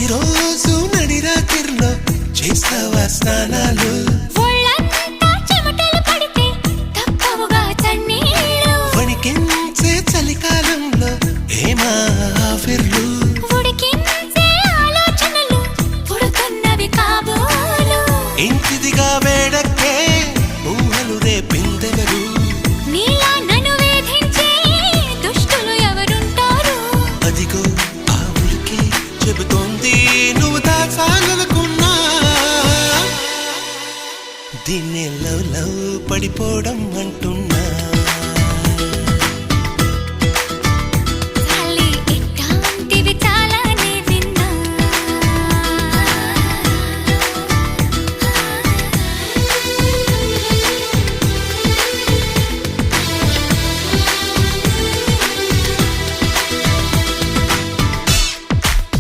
ప్రతిరోజు నడిరాత్రిలో చేస్తావా స్నానాలు వణికించే చలికాలంలో ఏమా ఆఫర్లు ఇంటిదిగా వేడక్కే ఊహలు రేపిందెవరు అదిగో ఆ ఉలికి చెబుతోంది నువ్వు దాచాలనుకున్నా దీన్ని లవ్ లవ్ పడిపోవడం అంటున్నా